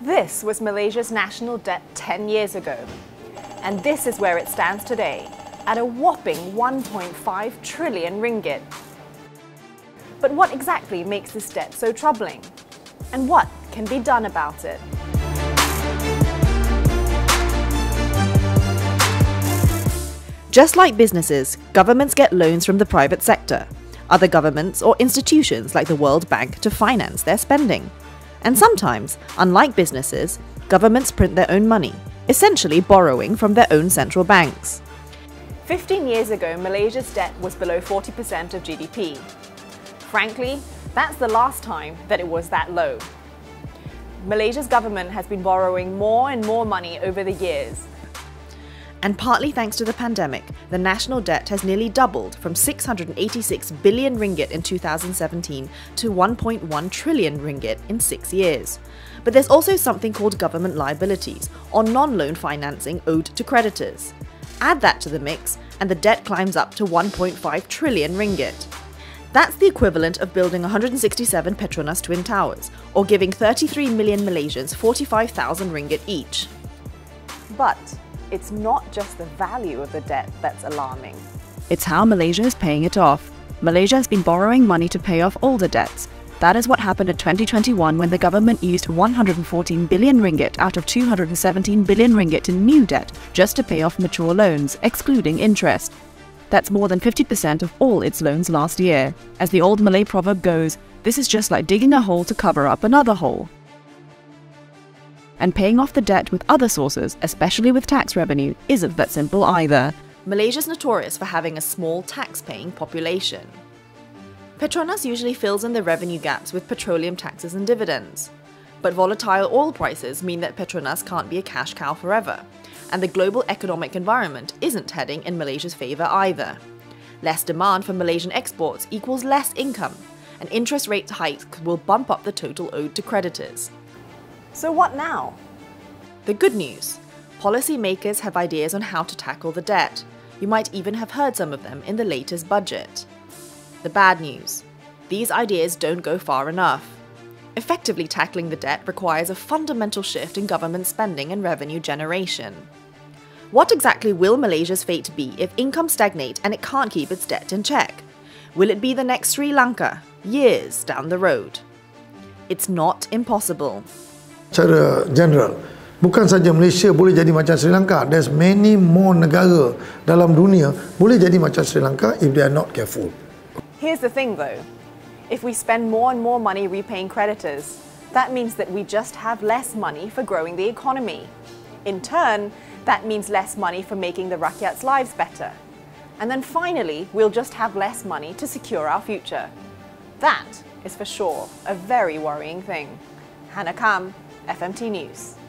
This was Malaysia's national debt 10 years ago. And this is where it stands today, at a whopping 1.5 trillion ringgit. But what exactly makes this debt so troubling? And what can be done about it? Just like businesses, governments get loans from the private sector, other governments or institutions like the World Bank to finance their spending. And sometimes, unlike businesses, governments print their own money, essentially borrowing from their own central banks. 15 years ago, Malaysia's debt was below 40% of GDP. Frankly, that's the last time that it was that low. Malaysia's government has been borrowing more and more money over the years. And partly thanks to the pandemic, the national debt has nearly doubled from 686 billion ringgit in 2017 to 1.1 trillion ringgit in 6 years. But there's also something called government liabilities, or non-loan financing owed to creditors. Add that to the mix, and the debt climbs up to 1.5 trillion ringgit. That's the equivalent of building 167 Petronas Twin Towers, or giving 33 million Malaysians 45,000 ringgit each. But it's not just the value of the debt that's alarming. It's how Malaysia is paying it off. Malaysia has been borrowing money to pay off older debts. That is what happened in 2021 when the government used 114 billion ringgit out of 217 billion ringgit in new debt just to pay off mature loans, excluding interest. That's more than 50% of all its loans last year. As the old Malay proverb goes, this is just like digging a hole to cover up another hole. And paying off the debt with other sources, especially with tax revenue, isn't that simple either. Malaysia's notorious for having a small tax-paying population. Petronas usually fills in the revenue gaps with petroleum taxes and dividends. But volatile oil prices mean that Petronas can't be a cash cow forever, and the global economic environment isn't heading in Malaysia's favour either. Less demand for Malaysian exports equals less income, and interest rate hikes will bump up the total owed to creditors. So what now? The good news: policymakers have ideas on how to tackle the debt. You might even have heard some of them in the latest budget. The bad news: these ideas don't go far enough. Effectively tackling the debt requires a fundamental shift in government spending and revenue generation. What exactly will Malaysia's fate be if income stagnate and it can't keep its debt in check? Will it be the next Sri Lanka, years down the road? It's not impossible. Secara general, bukan saja Malaysia boleh jadi macam Sri Lanka. There's many more negara dalam dunia boleh jadi macam Sri Lanka if they are not careful. Here's the thing though, if we spend more and more money repaying creditors, that means that we just have less money for growing the economy. In turn, that means less money for making the rakyat's lives better. And then finally, we'll just have less money to secure our future. That is for sure a very worrying thing. Hannah Kam, FMT News.